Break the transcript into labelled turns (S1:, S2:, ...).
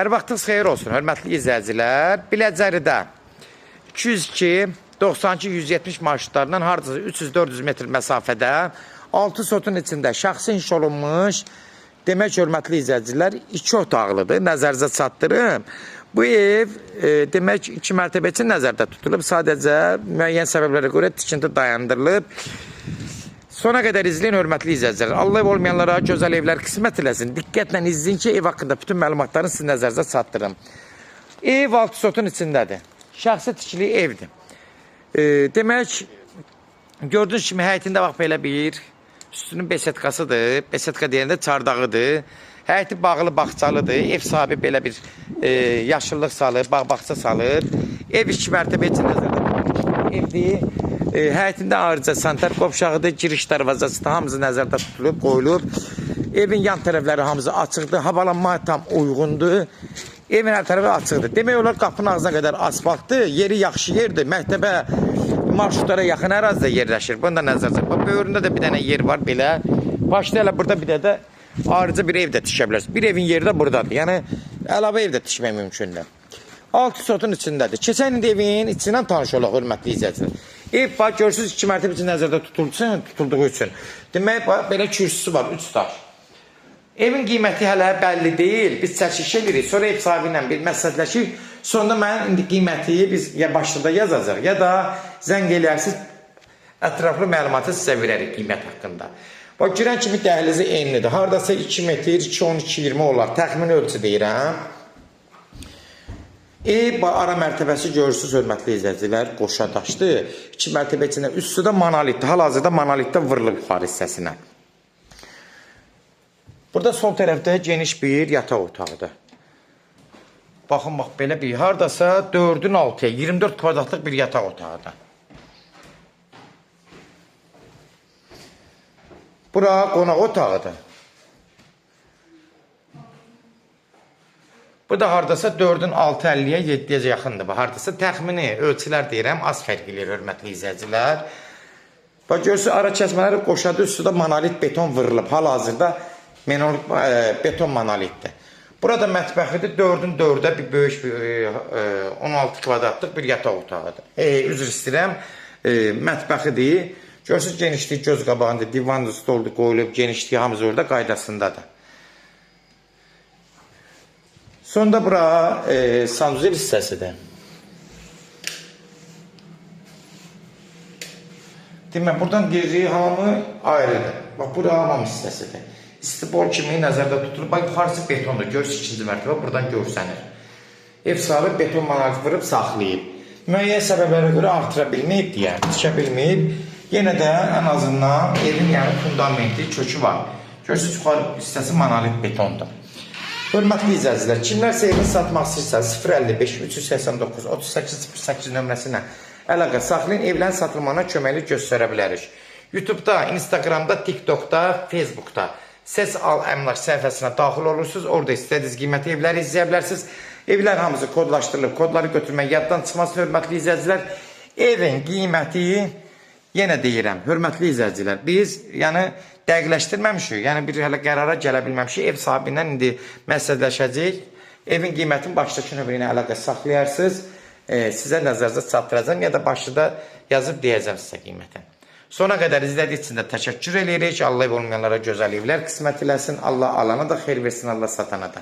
S1: Hər vaxtınız xeyir olsun, hörmətli izləyicilər. Biləcəridə 202-92-170 marşrutlarından hardasa 300-400 metr məsafədə 6 sotun içində şəxsi inşa olunmuş, demək hörmətli izləyicilər, 2 otaqlıdır, nəzərinizə çatdırım. Bu ev demək 2 mərtəbə üçün nəzərdə tutulub, sadəcə müəyyən səbəblərə görə tikinti dayandırılıb. Sona qədər izləyin, hörmətli izləyicilər. Allah olmayanlara gözəl evlər qismət eləsin. Diqqətlə izləyin ki, ev haqqında bütün məlumatlarını sizin nəzərinizə çatdırım. Ev 6 sotun içindədir. Şəxsi tikili evdir. Demək, gördüyünüz kimi həyətində bax belə bir üstünün besetkasıdır. Besetka deyəndə çardağıdır. Həyəti bağlı bağçalıdır. Ev sahibi belə bir yaşıllıq salır, bağ-bağça salır. Ev 2 mərtəbə üçün nəzərdə tutulmuş evdir. Həyətində ayrıca sanitar qovşağıdır, giriş darvazası da hamısı nəzərdə tutulub, qoyulub. Evin yan tərəfləri hamısı açıqdır, havalanma tam uyğundur. Evin hər tərəfi açıqdır. Demək olar qapının ağzına qədər asfaltdır, yeri yaxşı yerdir. Məktəbə, marşrutlara yaxın ərazidə yerləşir. Bunu da nəzərdə. Böyründə də bir dənə yer var belə. Başda elə burada bir də ayrıca bir ev də tikə bilərsiniz. Bir evin yeri də buradadır. Yəni əlavə ev də tikmək mümkündür. 6 sotun içindədir. Keçən il evin içindən tanış olaq, hörmətli izləyicilər. Ev bax, görürsünüz 2 mərtəbə üçün nəzərdə tutulduğu üçün. Demək, bax, belə kürsüsü var, 3 daş. Evin qiyməti hələ bəlli deyil. Biz çəkiliş edirik, sonra ev sahibi ilə bir məsləhətləşib. Sonunda mən indi qiyməti biz ya başlıqda yazacaq, ya da zəng eləyərsiniz, ətraflı məlumatı sizə verərik qiymət haqqında. Bax, girən kimi dəhlizi eynidir. Haradasa 2 metr, 2-12-20 olar. Təxmini ölçü deyirəm. Ev ara mərtəbəsi görürsünüz, hörmətli izləyicilər, qoşa daşdır. 2 mərtəbə içində üstü də monolitdir. Hal-hazırda monolitdə vırılıb yuxarı hissəsinə. Burada sol tərəfdə geniş bir yataq otağıdır. Baxın, bax, belə bir haradasa 4-ün 6-ya 24 kvadratlıq bir yataq otağıdır. Bura qonaq otağıdır. Bu da haradasa 4-ün 6-50-yə 7-yə yaxındır. Haradasa təxmini ölçülər deyirəm, az fərq edir, hörmətli izləyicilər. Bax, görürsünüz, ara kəsmələri qoşadı, üstü də monolit beton vırılıb. Hal-hazırda beton monolitdir. Burada mətbəxidir, 4-ün 4-ə bir böyük 16 kvadratlıq bir yataq otağıdır. Üzr istəyirəm, mətbəxidir. Görürsünüz, genişliyi göz qabağında, divanlı stoldur, qoyulub, genişliyi hamısı orada qaydasındadır. Sonda bura sanuzel hissəsidir. Demək, buradan girdiyi hamı ayrıdır. Bax, bura hamam hissəsidir. İstibol kimi nəzərdə tutulub. Bax, yuxarısı betondur. Görürsünüz, 2-ci mərtəbə buradan görsənir. Ev sahibi beton monolit vırıb, saxlayıb. Müəyyən səbəblərə görə artıra bilməyib deyə, tikə bilməyib. Yenə də ən azından evin yəni fundamenti, kökü var. Görürsünüz, yuxarı hissəsi monolit betondur. Hörmətli izləyicilər, kimlərsə evini satmaq istəyirsə 055-389-3808 nömrəsinə əlaqə saxlayın, evlərin satılmağına köməkli göstərə bilərik. YouTube-da, Instagramda, TikTokda, Facebookda Ses Al Əmlak səhifəsinə daxil olursunuz. Orada istədiyiniz qiyməti evləri izləyə bilərsiniz. Evlər hamısı kodlaşdırılıb, kodları götürmək yaddan çıxmasın, hörmətli izləyicilər. Evin qiyməti, yenə deyirəm, hörmətli izləyicilər, biz yəni dəqiqləşdirməmişik, yəni bir hələ qərara gələ bilməmişik, ev sahibindən indi məsləhətləşəcək, evin qiymətinin başdakı nömrə ilə əlaqə saxlayarsınız, sizə nəzərinizə çatdıracağım, ya da başlıqda yazıb deyəcəm sizə qiymətən. Sona qədər izlədiyi üçün də təşəkkür edirik, Allah olmayanlara gözəl evlər qismət eləsin, Allah alana da xeyir versin, Allah satana da.